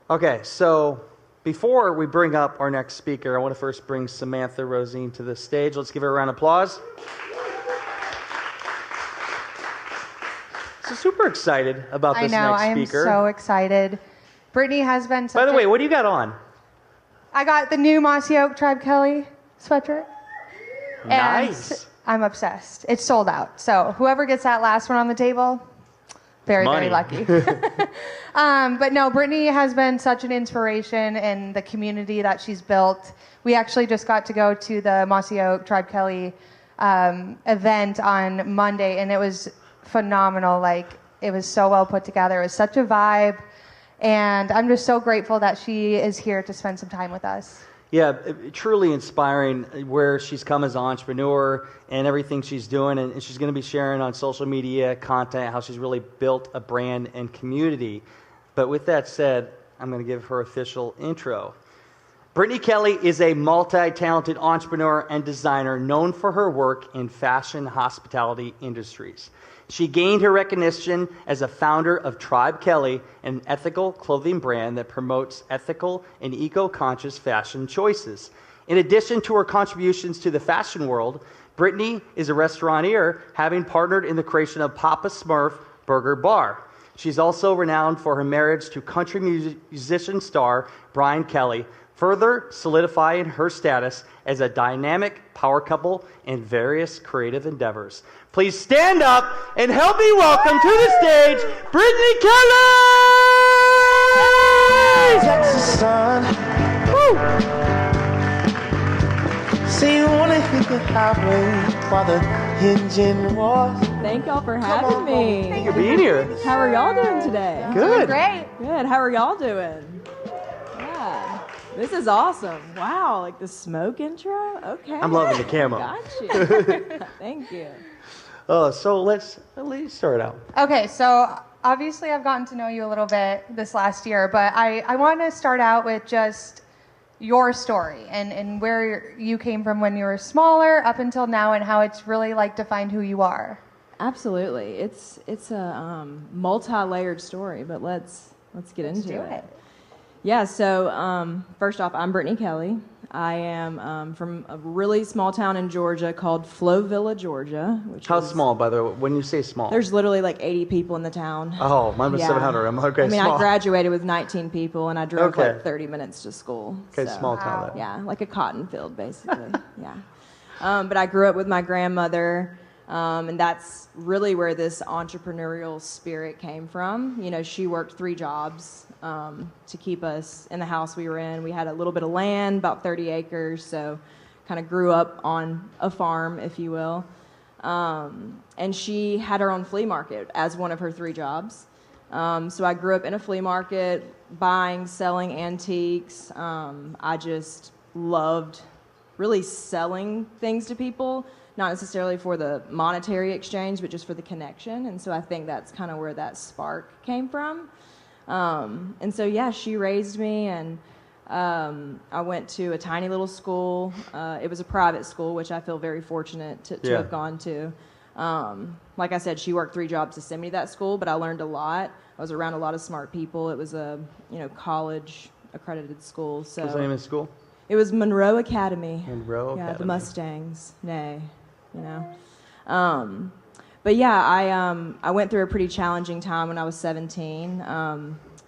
Okay, so before we bring up our next speaker, I want to first bring Samantha Rosine to the stage. Let's give her a round of applause. So super excited about this next speaker. I am so excited. Brittney has been such By the way, what do you got on? I got the new Mossy Oak Tribe Kelley sweatshirt. Nice. And I'm obsessed. It's sold out. So whoever gets that last one on the table, very lucky. But no, Brittney has been such an inspiration in the community that she's built. We actually just got to go to the Mossy Oak Tribe Kelley event on Monday, and it was phenomenal. Like, it was so well put together. It was such a vibe. And I'm just so grateful that she is here to spend some time with us. Yeah, truly inspiring where she's come as an entrepreneur and everything she's doing. And she's going to be sharing on social media content how she's really built a brand and community. But with that said, I'm going to give her official intro. Brittney Kelley is a multi-talented entrepreneur and designer known for her work in fashion hospitality industries. She gained her recognition as a founder of Tribe Kelley, an ethical clothing brand that promotes ethical and eco-conscious fashion choices. In addition to her contributions to the fashion world, Brittney is a restaurateur, having partnered in the creation of Papa Smurf Burger Bar. She's also renowned for her marriage to country musician star Brian Kelley, further solidifying her status as a dynamic power couple in various creative endeavors. Please stand up and help me welcome to the stage, Brittney Kelley! Texas sun. Woo! See you wanna hit the highway while the engine was. Thank y'all for having me. Thank you for being here. How are y'all doing today? Good. Great. Good. How are y'all doing? Yeah. This is awesome. Wow, like the smoke intro? Okay. I'm loving the camo. Got you. Thank you. So let's start out. Okay, so obviously I've gotten to know you a little bit this last year, but I want to start out with just your story and where you came from when you were smaller up until now, and how it's really like defined who you are. Absolutely. It's a multi-layered story, but let's get into it. Yeah, so first off, I'm Brittney Kelley. I am from a really small town in Georgia called Flowvilla, Georgia. How small, by the way? When you say small? There's literally like 80 people in the town. Oh, mine was 700. I'm okay, small. I graduated with 19 people, and I drove like 30 minutes to school. Okay, so, small town. Yeah, like a cotton field, basically. Yeah. But I grew up with my grandmother, and that's really where this entrepreneurial spirit came from. You know, she worked 3 jobs to keep us in the house we were in. We had a little bit of land, about 30 acres, so kind of grew up on a farm, if you will. And she had her own flea market as one of her 3 jobs. So I grew up in a flea market, buying, selling antiques. I just loved really selling things to people, not necessarily for the monetary exchange, but just for the connection. And so I think that's kind of where that spark came from. And so, yeah, she raised me, and I went to a tiny little school. It was a private school, which I feel very fortunate to have gone to. Like I said, she worked 3 jobs to send me to that school, but I learned a lot. I was around a lot of smart people. It was a college accredited school. So what's the name of the school? It was Monroe Academy. Monroe Academy. Yeah, the Mustangs. Nay, you know. But yeah, I went through a pretty challenging time when I was 17.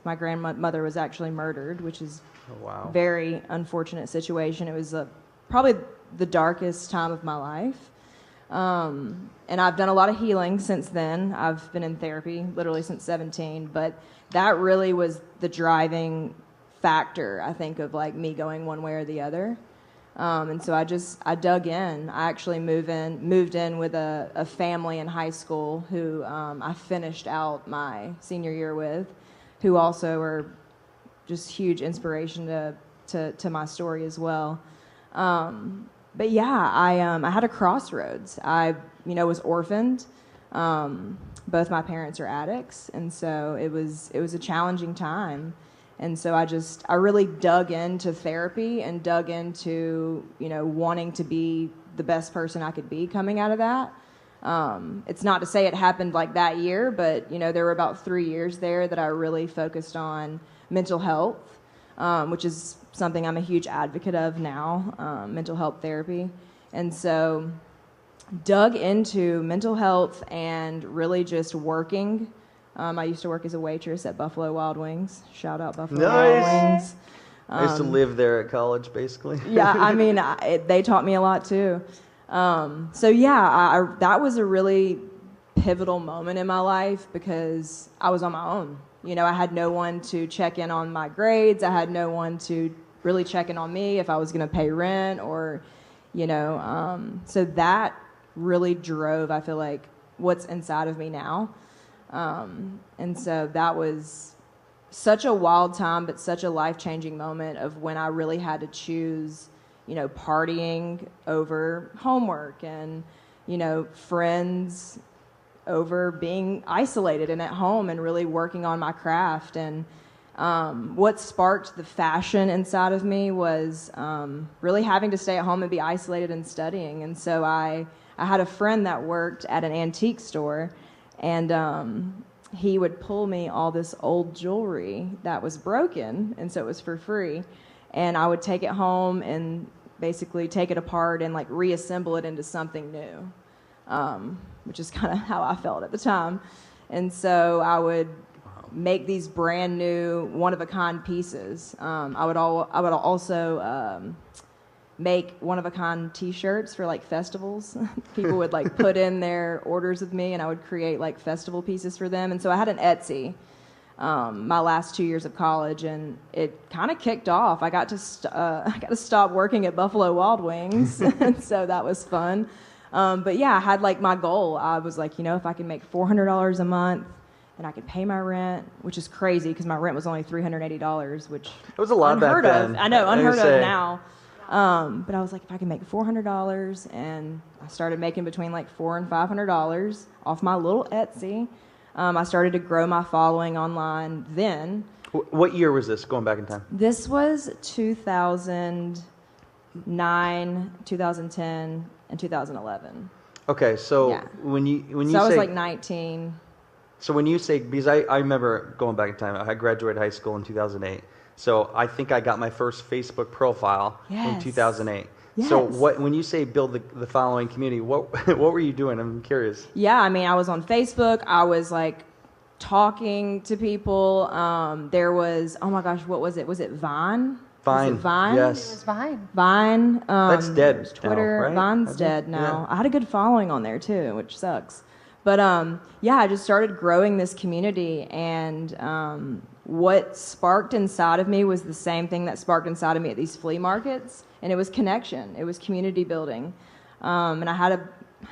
My grandmother was actually murdered, which is a very unfortunate situation. It was probably the darkest time of my life. And I've done a lot of healing since then. I've been in therapy literally since 17, but that really was the driving factor, I think, of like me going one way or the other. And so I dug in. I actually moved in with a family in high school who I finished out my senior year with, who also were just huge inspiration to my story as well. But yeah, I had a crossroads. I was orphaned. Both my parents are addicts, and so it was a challenging time. And so I really dug into therapy and dug into, wanting to be the best person I could be coming out of that. It's not to say it happened like that year, but, there were about 3 years there that I really focused on mental health, which is something I'm a huge advocate of now, mental health therapy. And so dug into mental health and really just working. I used to work as a waitress at Buffalo Wild Wings. Shout out Buffalo Wild Wings. I used to live there at college, basically. Yeah, I mean, they taught me a lot too. So yeah, that was a really pivotal moment in my life because I was on my own. You know, I had no one to check in on my grades. I had no one to really check in on me if I was going to pay rent or, you know, so that really drove, I feel like, what's inside of me now. And so that was such a wild time, but such a life-changing moment of when I really had to choose, you know, partying over homework and, you know, friends over being isolated and at home and really working on my craft. And what sparked the fashion inside of me was really having to stay at home and be isolated and studying. And so I had a friend that worked at an antique store, and he would pull me all this old jewelry that was broken, and so it was for free. And I would take it home and basically take it apart and like reassemble it into something new, which is kind of how I felt at the time. And so I would make these brand new one-of-a-kind pieces. I would also make one-of-a-kind T-shirts for like festivals. People would like put in their orders with me, and I would create like festival pieces for them. And so I had an Etsy my last 2 years of college, and it kind of kicked off. I got to stop working at Buffalo Wild Wings, and so that was fun. But yeah, I had like my goal. I was like, you know, if I can make $400 a month, and I could pay my rent, which is crazy because my rent was only $380, which it was a lot back then. I know, unheard of now. But I was like, if I can make $400, and I started making between like $400 and $500 off my little Etsy. I started to grow my following online then. What year was this, going back in time? This was 2009, 2010, and 2011. Okay, so Yeah. when you So say, I was like 19. So when you say, because I remember going back in time, I graduated high school in 2008. So I think I got my first Facebook profile in Yes. 2008. Yes. So when you say build the following community, what were you doing? I'm curious. Yeah, I mean, I was on Facebook. I was like talking to people. There was, oh my gosh, what was it? Was it Vine? Vine. Was it Vine? Yes. It was fine. Vine. That's dead There's Twitter. now, right? Vine's dead now. Yeah. I had a good following on there too, which sucks. But yeah, I just started growing this community, and what sparked inside of me was the same thing that sparked inside of me at these flea markets, and it was connection. It was community building. And I had I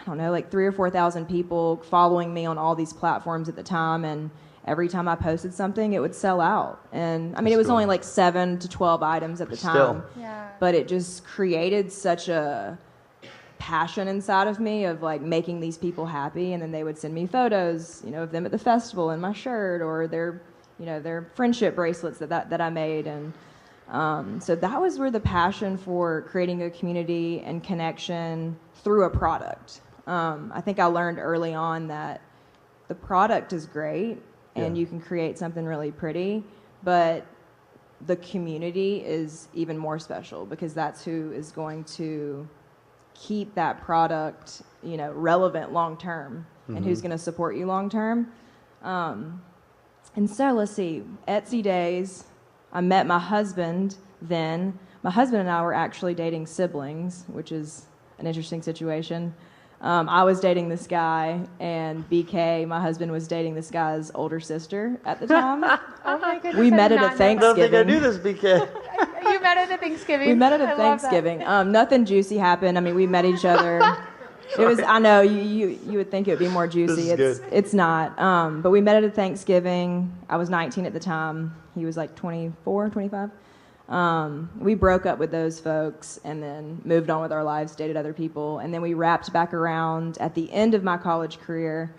don't know, like 3,000 or 4,000 people following me on all these platforms at the time, and every time I posted something, it would sell out. And I mean, it was only like 7 to 12 items at the time. Yeah. But it just created such a passion inside of me of like making these people happy, and then they would send me photos, you know, of them at the festival in my shirt, or their, you know, their friendship bracelets that I made. And so that was where the passion for creating a community and connection through a product. I think I learned early on that the product is great and you can create something really pretty, but the community is even more special, because that's who is going to keep that product, you know, relevant long term, and who's going to support you long term. And so let's see, Etsy days, I met my husband then. My husband and I were actually dating siblings, which is an interesting situation. I was dating this guy, and BK, my husband, was dating this guy's older sister at the time. Oh my goodness. We I met did at a not know I don't think I Thanksgiving. knew this, BK. that. You met at a Thanksgiving. We met at I a love that. Thanksgiving. Nothing juicy happened. I mean, we met each other. It was, I know, you would think it would be more juicy. This is good. It's not. But we met at a Thanksgiving. I was 19 at the time. He was like 24, 25. We broke up with those folks and then moved on with our lives, dated other people. And then we wrapped back around at the end of my college career.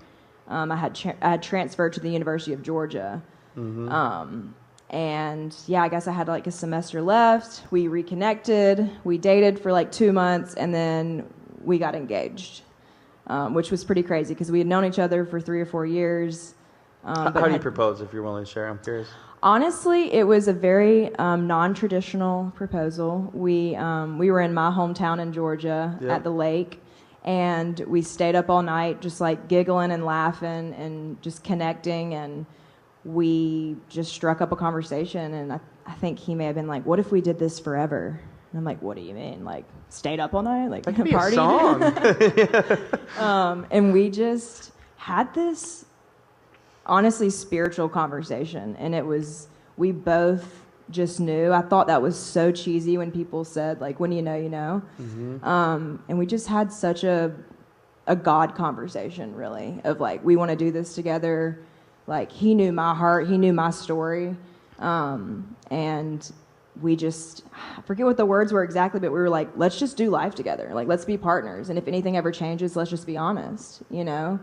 I had transferred to the University of Georgia. And yeah, I guess I had like a semester left. We reconnected. We dated for like 2 months, and then we got engaged, which was pretty crazy because we had known each other for 3 or 4 years. How do you propose, if you're willing to share? I'm curious. Honestly, it was a very non-traditional proposal. We were in my hometown in Georgia at the lake, and we stayed up all night just like giggling and laughing and just connecting, and we just struck up a conversation. And I think he may have been like, what if we did this forever? And I'm like, what do you mean? Like, stayed up all night? Like, that could be party? a song. And we just had this honestly spiritual conversation, and we both just knew. I thought that was so cheesy when people said, like, when you know, you know. Mm-hmm. And we just had such a God conversation, really, of like, we want to do this together. Like, he knew my heart, he knew my story, and we just, I forget what the words were exactly, but we were like, let's just do life together. Like, let's be partners, and if anything ever changes, let's just be honest, you know?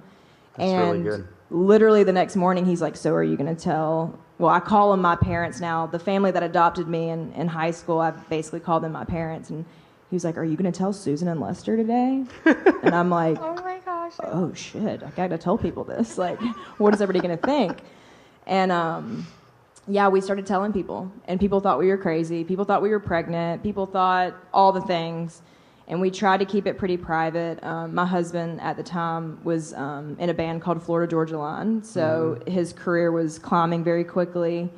That's really good. Literally the next morning, he's like, so are you going to tell, well, I call them my parents now. The family that adopted me in high school, I basically called them my parents. And he was like, are you going to tell Susan and Lester today? And I'm like, oh my gosh. Oh shit, I got to tell people this. Like, what is everybody going to think? And yeah, we started telling people. And people thought we were crazy. People thought we were pregnant. People thought all the things. And we tried to keep it pretty private. My husband at the time was in a band called Florida Georgia Line, so his career was climbing very quickly.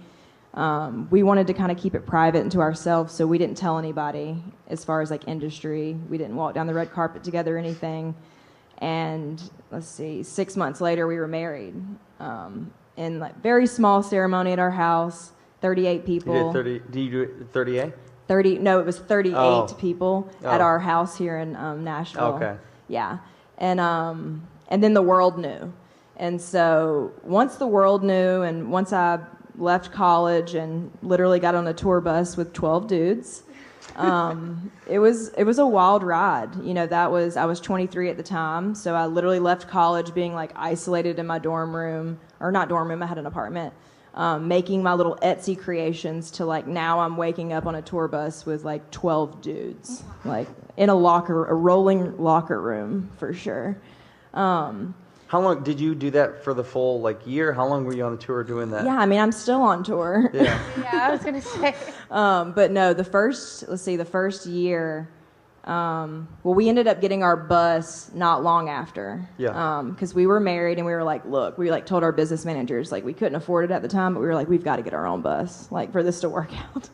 We wanted to kind of keep it private and to ourselves, so we didn't tell anybody as far as like industry. We didn't walk down the red carpet together or anything. And let's see, 6 months later we were married in like very small ceremony at our house, 38 people. You did 30? Did you do it 38? 30, no, it was 38 people at our house here in Nashville. Okay. Yeah. And then the world knew. And so once the world knew, and once I left college and literally got on a tour bus with 12 dudes, it was a wild ride. You know, I was 23 at the time, so I literally left college being like isolated in my dorm room, or not dorm room, I had an apartment. Making my little Etsy creations to like now I'm waking up on a tour bus with like 12 dudes, like in a rolling locker room for sure. How long did you do that for the full like year? How long were you on the tour doing that? Yeah, I mean, I'm still on tour. Yeah, yeah, I was gonna say. But no, the first year. Well, we ended up getting our bus not long after. Yeah. Because we were married and we were like, look, we like told our business managers, like we couldn't afford it at the time, but we were like, we've got to get our own bus, like for this to work out.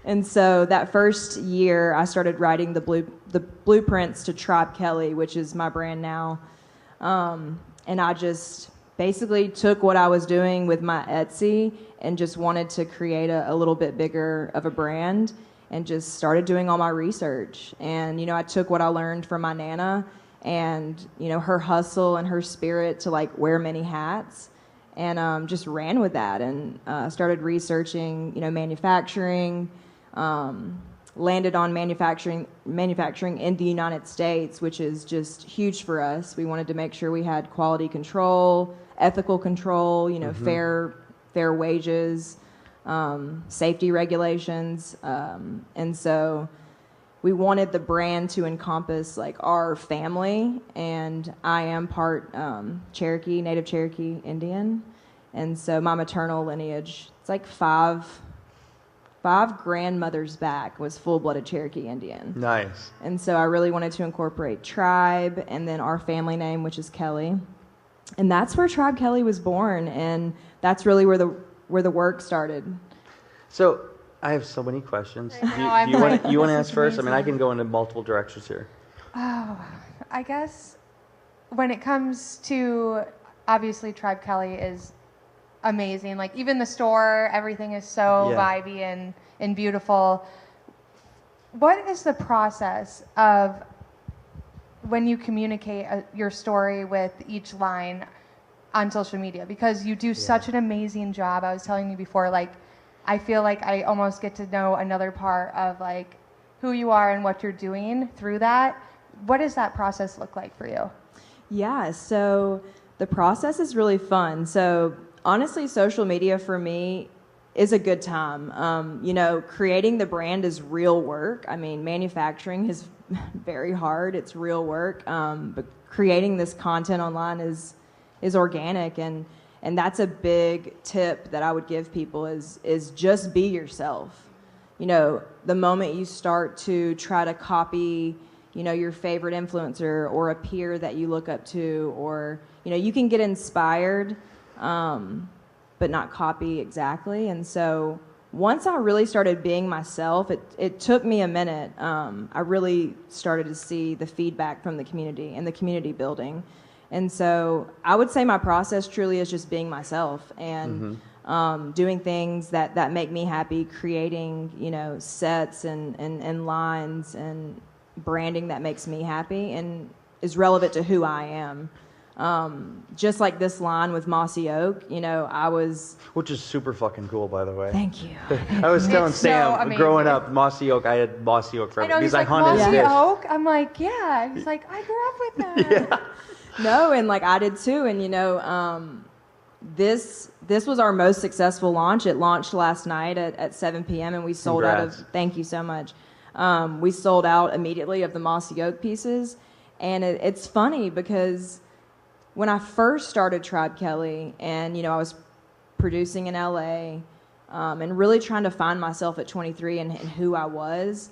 And so that first year, I started writing the blueprints to Tribe Kelley, which is my brand now. And I just basically took what I was doing with my Etsy and just wanted to create a little bit bigger of a brand. And just started doing all my research. And, you know, I took what I learned from my Nana and, you know, her hustle and her spirit to, like, wear many hats. And just ran with that and started researching, you know, manufacturing, landed on manufacturing in the United States, which is just huge for us. We wanted to make sure we had quality control, ethical control, you know, fair wages, safety regulations, and so we wanted the brand to encompass like our family, and I am part Cherokee, Native Cherokee Indian, and so my maternal lineage, it's like five grandmothers back was full-blooded Cherokee Indian. Nice. And so I really wanted to incorporate tribe and then our family name, which is Kelley, and that's where Tribe Kelley was born, and that's really where the work started. So I have so many questions. Do know, you want to ask first? I mean, I can go into multiple directions here. Oh, I guess when it comes to, obviously Tribe Kelley is amazing. Like even the store, everything is so vibey and beautiful. What is the process of when you communicate your story with each line on social media? Because you do such an amazing job. I was telling you before, like, I feel like I almost get to know another part of like who you are and what you're doing through that. What does that process look like for you? Yeah, so the process is really fun. So honestly, social media for me is a good time. You know, creating the brand is real work. I mean, manufacturing is very hard. It's real work. But creating this content online is organic, and And that's a big tip that I would give people is just be yourself. You know, the moment you start to try to copy, you know, your favorite influencer or a peer that you look up to, or, you know, you can get inspired, but not copy exactly. And so once I really started being myself, it took me a minute. I really started to see the feedback from the community and the community building. And so I would say my process truly is just being myself and doing things that make me happy, creating, you know, sets and lines and branding that makes me happy and is relevant to who I am. Just like this line with Mossy Oak, you know, Which is super fucking cool, by the way. Thank you. I was telling It's Sam, so growing up, Mossy Oak, I had Mossy Oak forever. I know, he's because like, I hunted Mossy fish. Oak? I'm like, yeah. He's like, I grew up with that. Yeah. No, and like I did too. And you know, this was our most successful launch. It launched last night at 7 p.m. and we sold out of. Thank you so much. We sold out immediately of the Mossy Oak pieces, and it's funny because when I first started Tribe Kelley, and you know, I was producing in LA, and really trying to find myself at 23 and who I was.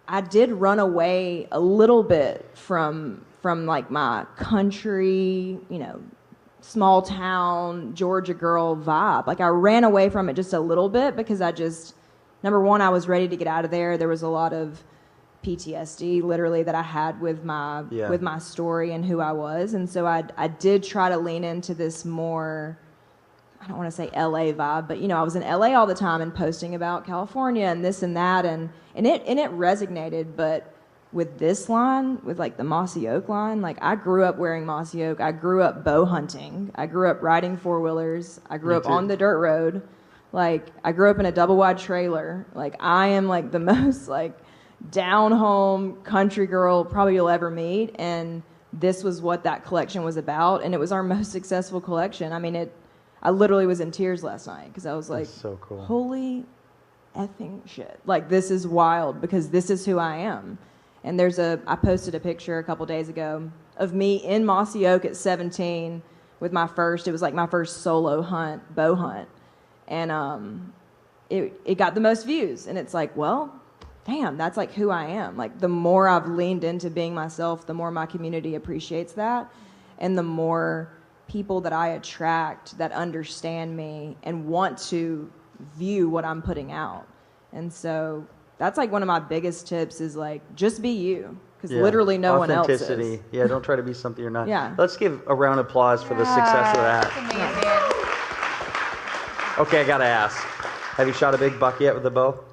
I did run away a little bit from like my country, you know, small town Georgia girl vibe. Like I ran away from it just a little bit because I just, number one, I was ready to get out of there. There was a lot of PTSD literally that I had with my story and who I was. And so I did try to lean into this more, I don't want to say LA vibe, but you know, I was in LA all the time and posting about California and this and that, and it resonated. But with this line, with like the Mossy Oak line, like I grew up wearing Mossy Oak. I grew up bow hunting. I grew up riding four-wheelers. I grew up on the dirt road. Like I grew up in a double wide trailer. Like I am like the most like down home country girl probably you'll ever meet. And this was what that collection was about. And it was our most successful collection. I mean, I literally was in tears last night because I was like, that's so cool. Holy effing shit. Like this is wild because this is who I am. And I posted a picture a couple days ago of me in Mossy Oak at 17 with it was like my first solo bow hunt. And it got the most views. And it's like, well, damn, that's like who I am. Like the more I've leaned into being myself, the more my community appreciates that. And the more people that I attract that understand me and want to view what I'm putting out. And so that's like one of my biggest tips is like, just be you. Because literally no one else is. Authenticity. Yeah, don't try to be something you're not. Yeah. Let's give a round of applause for the success of that. That's amazing. Okay, I got to ask. Have you shot a big buck yet with a bow?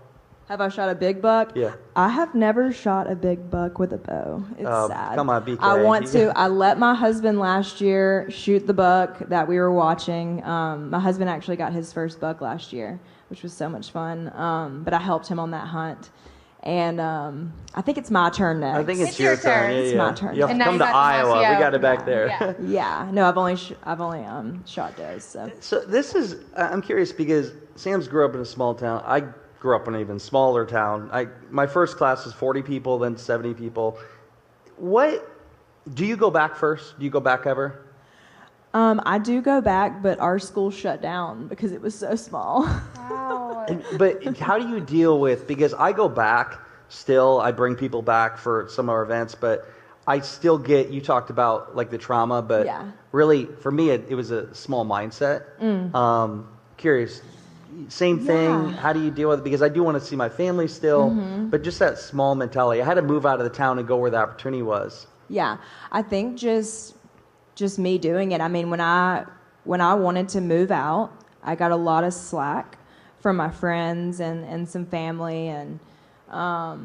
Have I shot a big buck? Yeah. I have never shot a big buck with a bow. It's sad. Come on, BK. I want to. I let my husband last year shoot the buck that we were watching. My husband actually got his first buck last year, which was so much fun. But I helped him on that hunt. And I think it's my turn next. I think it's your turn. Yeah, it's my turn. You have to come to Iowa. We got it back there. Yeah. Yeah. No, I've only shot does. So this is. I'm curious because Sam's grew up in a small town. I grew up in an even smaller town. My first class was 40 people, then 70 people. What do you go back first? Do you go back ever? I do go back, but our school shut down because it was so small. Wow. But how do you deal with, because I go back still, I bring people back for some of our events, but I still get, you talked about like the trauma, but really for me it was a small mindset. Curious, same thing, how do you deal with it? Because I do want to see my family still, but just that small mentality. I had to move out of the town and go where the opportunity was. Yeah, I think just me doing it. I mean, when I wanted to move out, I got a lot of slack from my friends and some family, and I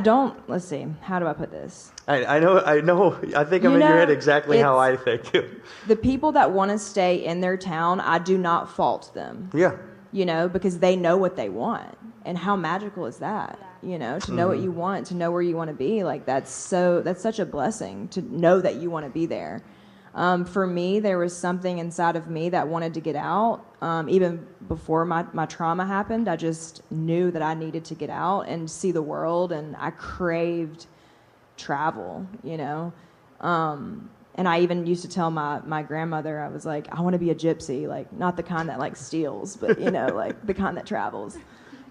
don't, let's see, how do I put this? I know, I think I'm in your head exactly how I think too. The people that want to stay in their town, I do not fault them. Yeah. You know, because they know what they want. And how magical is that? You know, to know what you want, to know where you want to be, like that's such a blessing to know that you want to be there. For me, there was something inside of me that wanted to get out. Even before my trauma happened, I just knew that I needed to get out and see the world, and I craved travel, you know. And I even used to tell my grandmother, I was like, I want to be a gypsy, like not the kind that like steals, but like the kind that travels.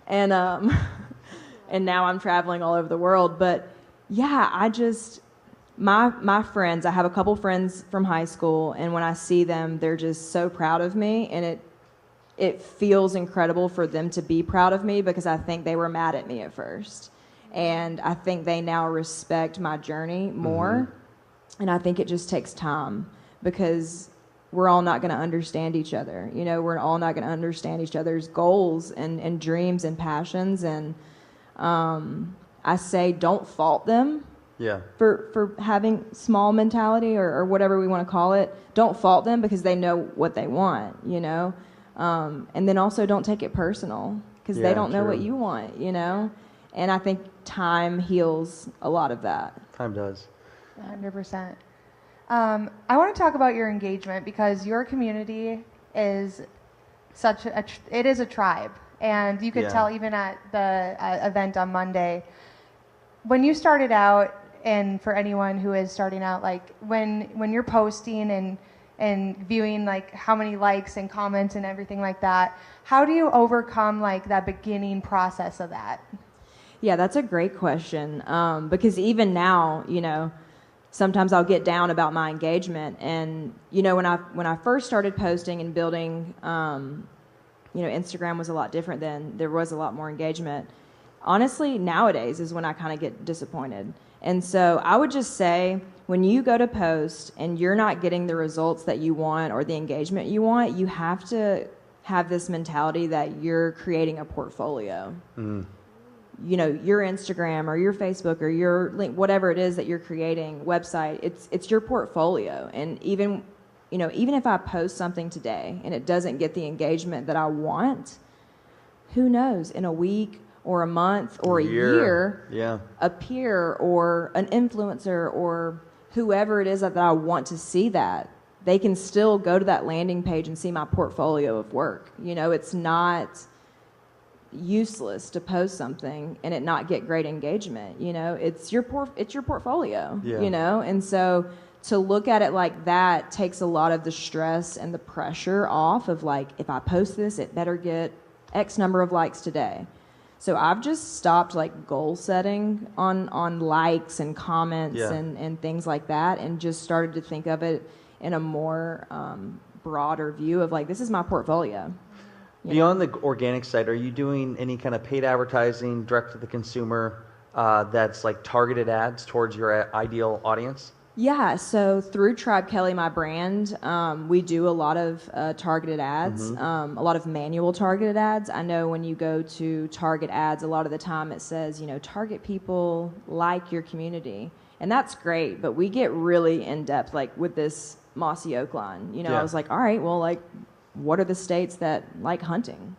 And and now I'm traveling all over the world. But yeah, I just my friends, I have a couple friends from high school, and when I see them, they're just so proud of me, and it feels incredible for them to be proud of me, because I think they were mad at me at first. And I think they now respect my journey more. Mm-hmm. And I think it just takes time, because we're all not going to understand each other. We're all not going to understand each other's goals and dreams and passions. And I say don't fault them for having small mentality or whatever we want to call it. Don't fault them, because they know what they want, and then also don't take it personal, because they don't know what you want, And I think time heals a lot of that. Time does. 100%. I want to talk about your engagement, because your community is it is a tribe, and you could tell even at the event on Monday when you started out. And for anyone who is starting out, like when you're posting and viewing like how many likes and comments and everything like that, how do you overcome like that beginning process of that? Yeah, that's a great question, because even now, sometimes I'll get down about my engagement. And when I first started posting and building, Instagram was a lot different then. There was a lot more engagement. Honestly, nowadays is when I kind of get disappointed. And so I would just say, when you go to post and you're not getting the results that you want or the engagement you want, you have to have this mentality that you're creating a portfolio. Mm. Your Instagram or your Facebook or your link, whatever it is that you're creating, website, it's your portfolio. And even if I post something today and it doesn't get the engagement that I want, who knows, in a week or a month or a year, a peer or an influencer or whoever it is that I want to see that, they can still go to that landing page and see my portfolio of work. It's not useless to post something and it not get great engagement. It's your portfolio. And so to look at it like that takes a lot of the stress and the pressure off of, like, if I post this, it better get X number of likes today. So I've just stopped like goal setting on likes and comments and things like that, and just started to think of it in a more broader view of like, this is my portfolio. Beyond the organic side, are you doing any kind of paid advertising, direct to the consumer, that's like targeted ads towards your ideal audience? Yeah, so through Tribe Kelley, my brand, we do a lot of targeted ads, a lot of manual targeted ads. I know when you go to target ads, a lot of the time it says, target people like your community. And that's great, but we get really in-depth, like with this Mossy Oak line. I was like, all right, well, like, what are the states that like hunting?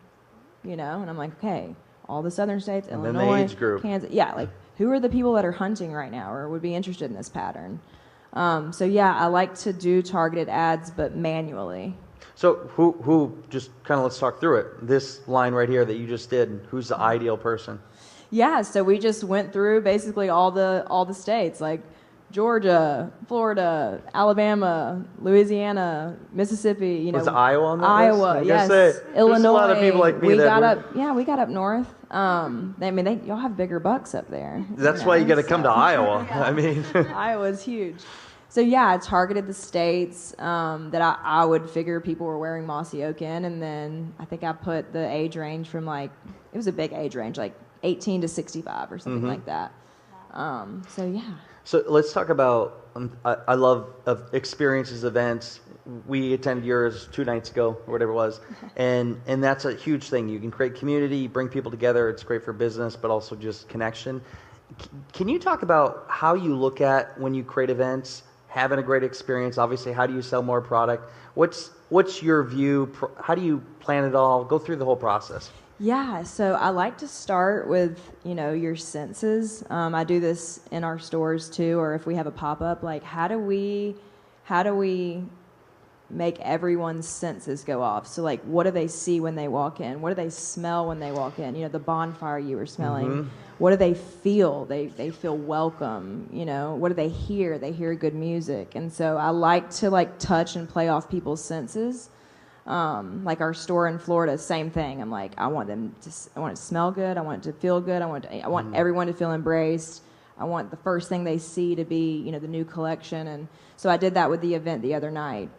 And I'm like, okay, all the southern states, and Illinois, then the age group. Kansas. Yeah, like, who are the people that are hunting right now or would be interested in this pattern? So yeah, I like to do targeted ads, but manually. So who just kind of, let's talk through it. This line right here that you just did, who's the ideal person? Yeah, so we just went through basically all the states, like Georgia, Florida, Alabama, Louisiana, Mississippi. Was Iowa on that Iowa, list? yes. Illinois. There's a lot of people like me we got up north. Y'all have bigger bucks up there. That's why you got to come to Iowa. Yeah. I mean, Iowa's huge. So yeah, I targeted the states that I would figure people were wearing Mossy Oak in, and then I think I put the age range from it was a big age range, like 18 to 65 or something like that. So yeah. So let's talk about, I love of experiences, events. We attended yours 2 nights ago, or whatever it was, and that's a huge thing. You can create community, bring people together. It's great for business, but also just connection. Can you talk about how you look at when you create events, having a great experience? Obviously, how do you sell more product? What's your view? How do you plan it all? Go through the whole process. Yeah, so I like to start with, your senses. I do this in our stores too, or if we have a pop-up, like how do we make everyone's senses go off. So like, what do they see when they walk in? What do they smell when they walk in? You know, the bonfire you were smelling. What do they feel? They feel welcome. You know, what do they hear? They hear good music. And so I like to like touch and play off people's senses. Like our store in Florida, same thing. I'm like, I want it to smell good. I want it to feel good. I want everyone to feel embraced. I want the first thing they see to be, you know, the new collection. And so I did that with the event the other night.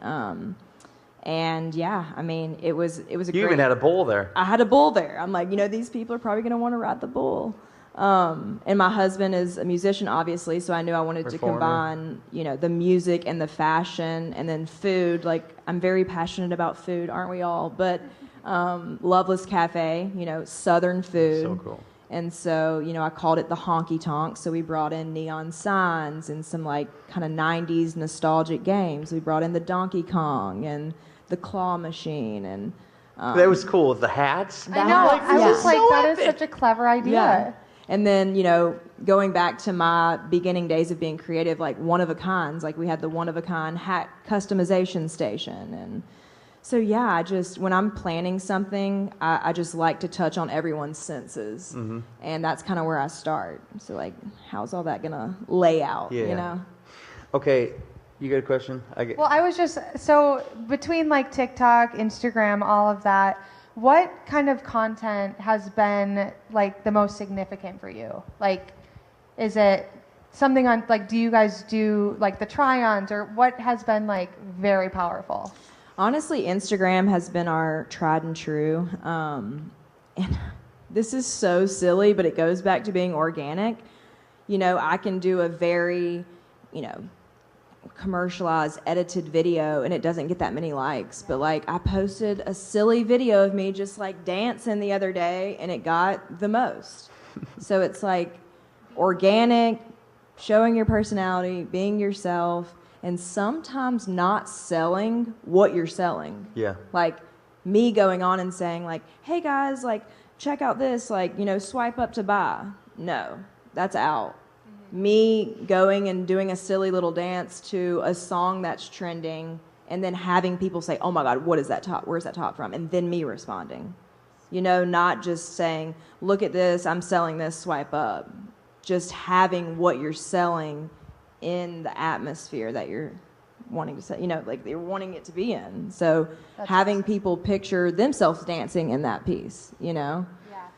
And yeah, I mean, it was a great. You even had a bull there. I had a bull there. I'm like, you know, these people are probably going to want to ride the bull. And my husband is a musician, obviously, so I knew I wanted to combine, you know, the music and the fashion and then food. Like, I'm very passionate about food, aren't we all? But Loveless Cafe, you know, Southern food. So cool. And so, you know, I called it the honky tonk. So we brought in neon signs and some like kind of 90s nostalgic games. We brought in the Donkey Kong and the claw machine. And that was cool with the hats. I know. I was like, that is such a clever idea. Yeah. And then, you know, going back to my beginning days of being creative, like one-of-a-kinds, like we had the one-of-a-kind hat customization station. And so, yeah, when I'm planning something, I just like to touch on everyone's senses. And that's kind of where I start. So, like, how's all that going to lay out, you know? Okay, you got a question? Well, I was just, so between like TikTok, Instagram, all of that, what kind of content has been like the most significant for you? Like, is it something on, like, do you guys do like the try-ons, or what has been like very powerful? Honestly, Instagram has been our tried and true. And this is so silly, but it goes back to being organic. You know, I can do a very, you know, commercialized, edited video, and it doesn't get that many likes. But like, I posted a silly video of me just like dancing the other day, and it got the most. So it's like organic, showing your personality, being yourself, and sometimes not selling what you're selling. Yeah. Like me going on and saying like, hey guys, like check out this, like, you know, swipe up to buy. No, that's out. Me going and doing a silly little dance to a song that's trending, and then having people say, oh my God, what is that top? Where's that top from? And then me responding. You know, not just saying, look at this, I'm selling this, swipe up. Just having what you're selling in the atmosphere that you're wanting to say, you know, like they're wanting it to be in. So that's having awesome. People picture themselves dancing in that piece, you know?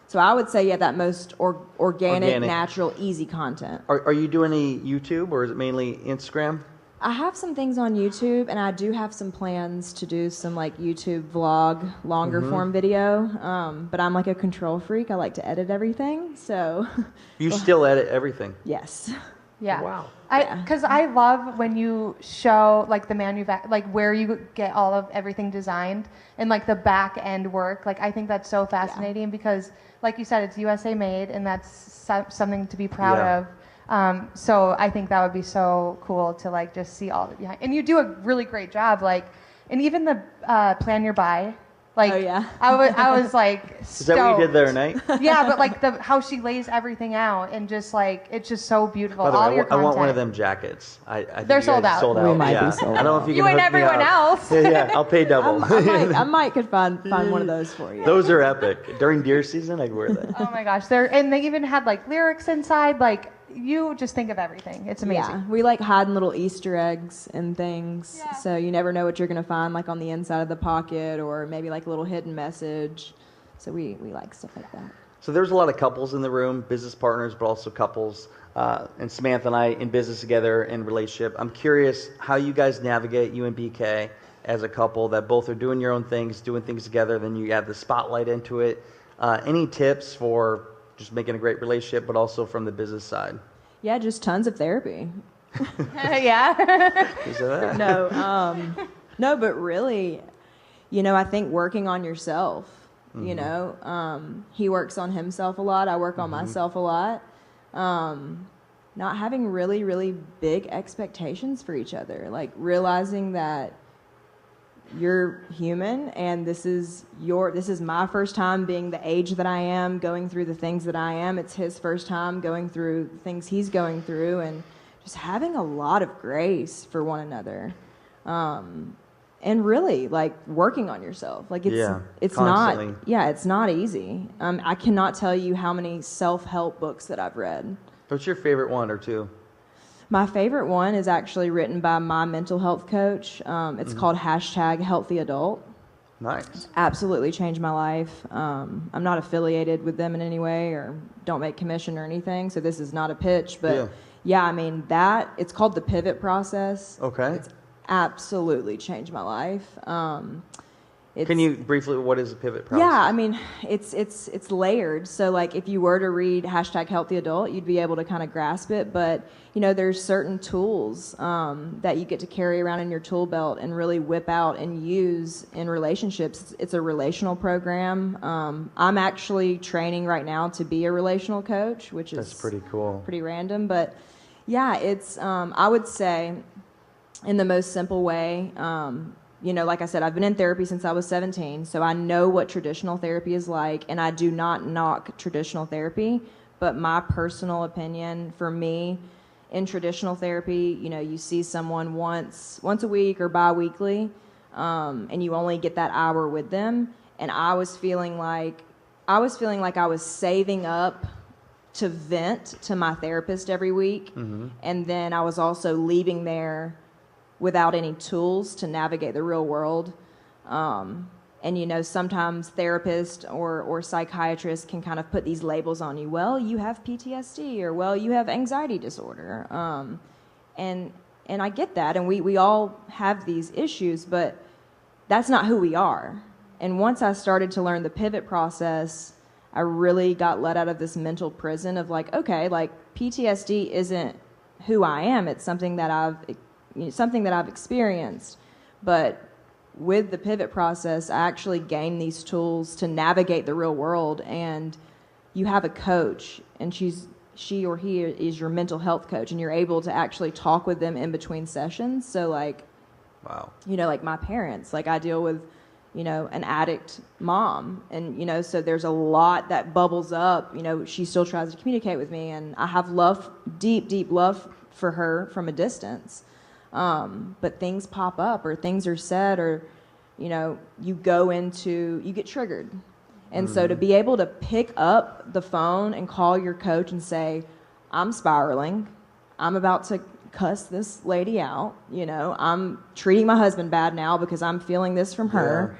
So I would say, yeah, that most organic, natural, easy content. Are you doing any YouTube, or is it mainly Instagram? I have some things on YouTube, and I do have some plans to do some like YouTube vlog, longer form video. But I'm like a control freak. I like to edit everything. So you still edit everything? Yes. Yeah. Wow. Because I love when you show like the like where you get all of everything designed and like the back end work. Like I think that's so fascinating because, like you said, it's USA made, and that's something to be proud of. So I think that would be so cool to like just see all the behind. And you do a really great job. Like, and even the plan your buy. Like, I was like stoked. Is that what you did the other night? Yeah, but like how she lays everything out, and just like it's just so beautiful. By the way, your I want one of them jackets. I think they're sold out. Sold out. We might be sold out. I don't know if you can and hook me everyone up. else. Yeah, I'll pay double. I might could find one of those for you. Those are epic. During deer season, I'd wear that. Oh my gosh, and they even had like lyrics inside. Like you just think of everything. It's amazing. Yeah, we like hiding little Easter eggs and things, so you never know what you're gonna find, like on the inside of the pocket, or maybe like a little hidden message. So we like stuff like that. So there's a lot of couples in the room, business partners, but also couples. And Samantha and I in business together in relationship. I'm curious how you guys navigate, you and BK, as a couple that both are doing your own things, doing things together. Then you add the spotlight into it. Any tips for just making a great relationship, but also from the business side? Yeah, just tons of therapy. Yeah. No, but really, you know, I think working on yourself, you know, he works on himself a lot. I work on myself a lot. Not having really, really big expectations for each other, like realizing that you're human, and this is my first time being the age that I am, going through the things that I am. It's his first time going through the things he's going through, and just having a lot of grace for one another. and really like working on yourself. Like it's constantly. it's not easy. I cannot tell you how many self-help books that I've read. What's your favorite one or two? My favorite one is actually written by my mental health coach. It's called #HealthyAdult. Nice. Absolutely changed my life. I'm not affiliated with them in any way or don't make commission or anything, so this is not a pitch, but I mean, it's called the pivot process. Okay. It's absolutely changed my life. Can you briefly, what is the pivot process? Yeah, I mean, it's layered. So like if you were to read #HealthyAdult, you'd be able to kind of grasp it. But, you know, there's certain tools that you get to carry around in your tool belt and really whip out and use in relationships. It's a relational program. I'm actually training right now to be a relational coach, which is that's pretty cool. Pretty random. But yeah, it's, I would say in the most simple way, you know, like I said, I've been in therapy since I was 17, so I know what traditional therapy is like, and I do not knock traditional therapy, but my personal opinion, for me, in traditional therapy, you know, you see someone once a week or bi-weekly, and you only get that hour with them, and I was feeling like I was saving up to vent to my therapist every week, and then I was also leaving there without any tools to navigate the real world. And, you know, sometimes therapists or psychiatrists can kind of put these labels on you. Well, you have PTSD, or, well, you have anxiety disorder. And I get that, and we all have these issues, but that's not who we are. And once I started to learn the pivot process, I really got let out of this mental prison of like, okay, like PTSD isn't who I am. It's something that I've experienced, but with the pivot process, I actually gained these tools to navigate the real world. And you have a coach, and she or he is your mental health coach, and you're able to actually talk with them in between sessions. So like, wow, you know, like my parents, like I deal with, you know, an addict mom, and, you know, so there's a lot that bubbles up. You know, she still tries to communicate with me, and I have deep love for her from a distance. But things pop up, or things are said, or, you know, you get triggered. And so to be able to pick up the phone and call your coach and say, I'm spiraling, I'm about to cuss this lady out, you know, I'm treating my husband bad now because I'm feeling this from her.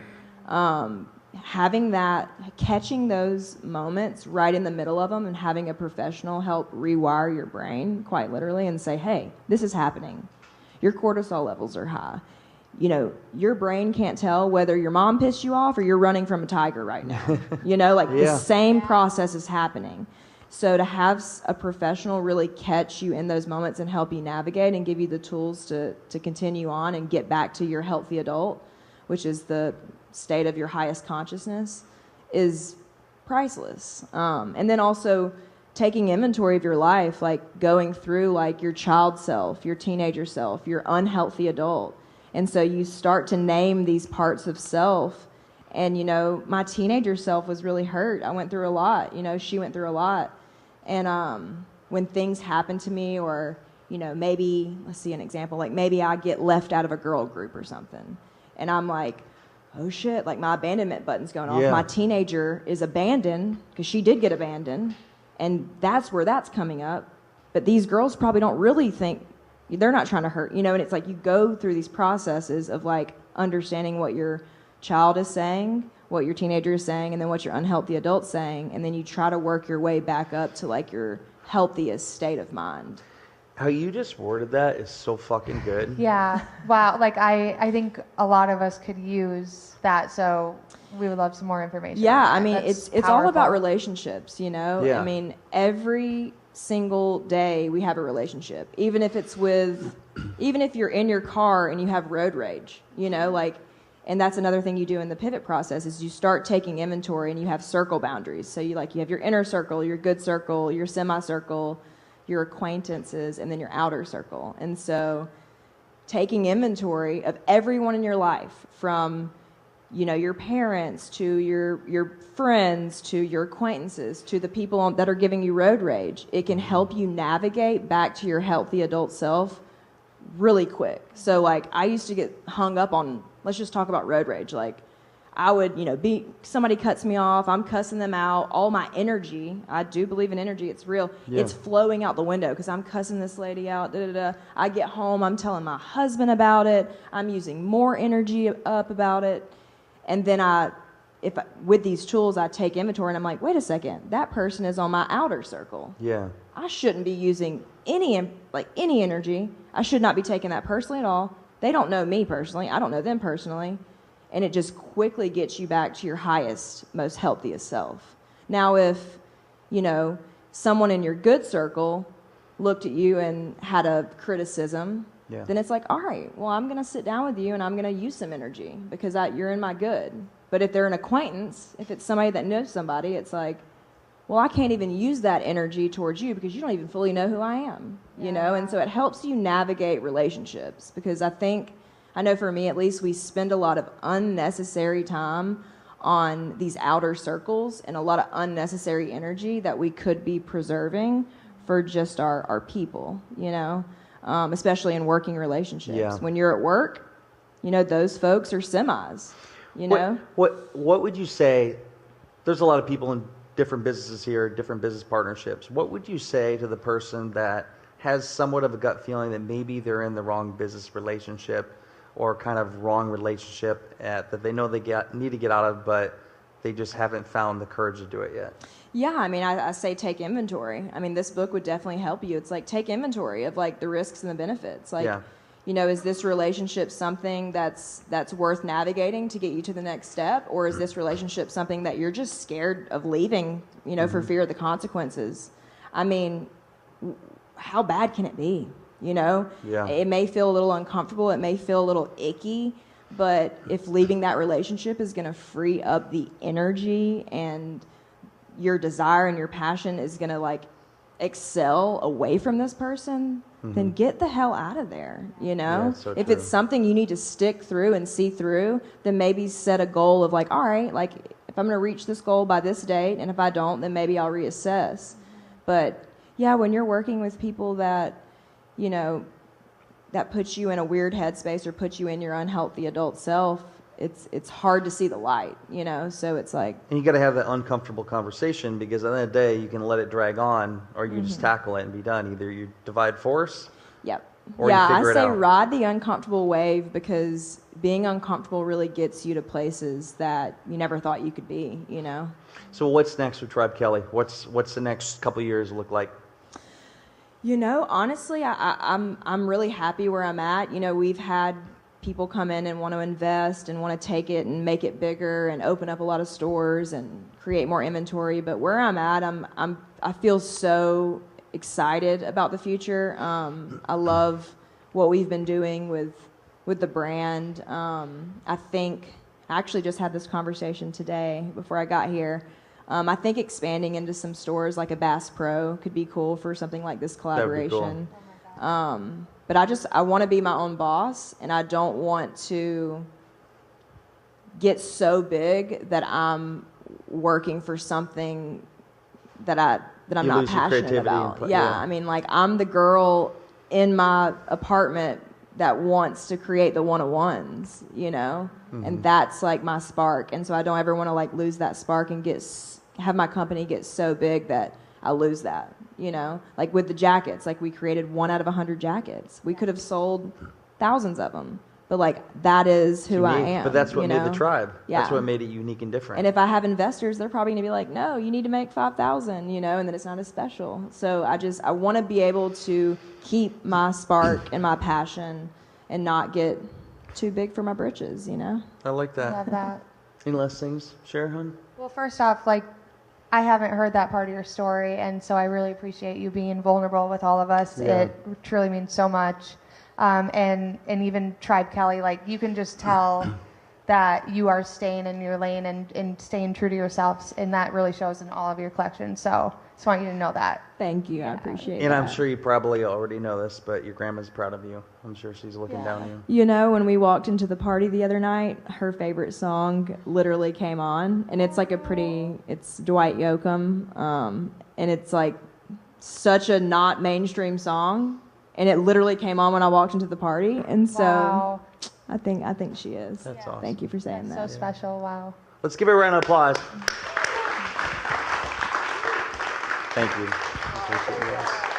Having that, catching those moments right in the middle of them and having a professional help rewire your brain, quite literally, and say, hey, this is happening. Your cortisol levels are high. You know, your brain can't tell whether your mom pissed you off or you're running from a tiger right now. You know, like the same process is happening. So to have a professional really catch you in those moments and help you navigate and give you the tools to continue on and get back to your healthy adult, which is the state of your highest consciousness, is priceless. And then also taking inventory of your life, like going through like your child self, your teenager self, your unhealthy adult. And so you start to name these parts of self. And, you know, my teenager self was really hurt. I went through a lot. You know, she went through a lot. And when things happen to me, or, you know, maybe, let's see an example, like maybe I get left out of a girl group or something. And I'm like, oh shit, like my abandonment button's going off. My teenager is abandoned because she did get abandoned. And that's where that's coming up. But these girls probably don't really think, they're not trying to hurt, you know, and it's like you go through these processes of like understanding what your child is saying, what your teenager is saying, and then what your unhealthy adult's saying, and then you try to work your way back up to like your healthiest state of mind. How you just worded that is so fucking good. Yeah. Wow. Like I think a lot of us could use that, so we would love some more information. Yeah, I mean, it's all about relationships, you know? Yeah. I mean, every single day we have a relationship, even if you're in your car and you have road rage, you know, like, and that's another thing you do in the pivot process is you start taking inventory and you have circle boundaries. So you have your inner circle, your good circle, your semicircle, your acquaintances, and then your outer circle. And so taking inventory of everyone in your life, from, you know, your parents to your friends to your acquaintances to the people that are giving you road rage, it can help you navigate back to your healthy adult self really quick. So like I used to get hung up on let's just talk about road rage. Like, I would, somebody cuts me off, I'm cussing them out. All my energy, I do believe in energy, it's real. Yeah. It's flowing out the window because I'm cussing this lady out. I get home, I'm telling my husband about it. I'm using more energy up about it. And then with these tools, I take inventory and I'm like, wait a second, that person is on my outer circle. Yeah. I shouldn't be using any energy. I should not be taking that personally at all. They don't know me personally. I don't know them personally. And it just quickly gets you back to your highest, most healthiest self. Now, if, someone in your good circle looked at you and had a criticism, then it's like, all right, well, I'm going to sit down with you and I'm going to use some energy because you're in my good. But if they're an acquaintance, if it's somebody that knows somebody, it's like, well, I can't even use that energy towards you because you don't even fully know who I am, And so it helps you navigate relationships because I know for me at least, we spend a lot of unnecessary time on these outer circles and a lot of unnecessary energy that we could be preserving for just our people, especially in working relationships. Yeah. When you're at work, those folks are semis, What would you say, there's a lot of people in different businesses here, different business partnerships. What would you say to the person that has somewhat of a gut feeling that maybe they're in the wrong business relationship or kind of wrong relationship that they know they need to get out of, but they just haven't found the courage to do it yet? Yeah, I say take inventory. This book would definitely help you. It's like take inventory of like the risks and the benefits. Like, is this relationship something that's worth navigating to get you to the next step, or is this relationship something that you're just scared of leaving, for fear of the consequences? How bad can it be? It may feel a little uncomfortable. It may feel a little icky, but if leaving that relationship is going to free up the energy and your desire and your passion is going to like excel away from this person, then get the hell out of there. So if true. It's something you need to stick through and see through, then maybe set a goal of like, all right, like if I'm going to reach this goal by this date, and if I don't, then maybe I'll reassess. But yeah, when you're working with people that that puts you in a weird headspace or puts you in your unhealthy adult self, it's hard to see the light, so it's like... And you got to have that uncomfortable conversation because at the end of the day, you can let it drag on or you just tackle it and be done. Either you divide force or you figure it out. I say ride the uncomfortable wave because being uncomfortable really gets you to places that you never thought you could be, So what's next with Tribe Kelley? What's the next couple of years look like? Honestly, I'm really happy where I'm at. We've had people come in and want to invest and want to take it and make it bigger and open up a lot of stores and create more inventory. But where I'm at, I feel so excited about the future. I love what we've been doing with the brand. I think I actually just had this conversation today before I got here. I think expanding into some stores like a Bass Pro could be cool for something like this collaboration. That would be cool. But I want to be my own boss, and I don't want to get so big that I'm working for something that I'm not passionate about. I'm the girl in my apartment that wants to create the one-on-ones, and that's like my spark. And so I don't ever want to like lose that spark and have my company get so big that I lose that, like with the jackets, like we created 1 out of 100 jackets. We could have sold thousands of them, but like that is who I am. But that's what made the tribe. Yeah. That's what made it unique and different. And if I have investors, they're probably gonna be like, no, you need to make 5,000, and then it's not as special. So I want to be able to keep my spark and my passion and not get too big for my britches, I like that. Love that. Any last things, Sharon? Well, first off, I haven't heard that part of your story, and so I really appreciate you being vulnerable with all of us. Yeah. It truly means so much. And even Tribe Kelley, you can just tell that you are staying in your lane and staying true to yourselves, and that really shows in all of your collections. So just want you to know that. Thank you. I appreciate it. And I'm sure you probably already know this, but your grandma's proud of you. I'm sure she's looking down on you. When we walked into the party the other night, her favorite song literally came on, and it's it's Dwight Yoakam, and it's such a not mainstream song, and it literally came on when I walked into the party, and so I think she is. That's awesome. Thank you for saying So that. special. Wow. Let's give her a round of applause. Thank you. I appreciate you guys.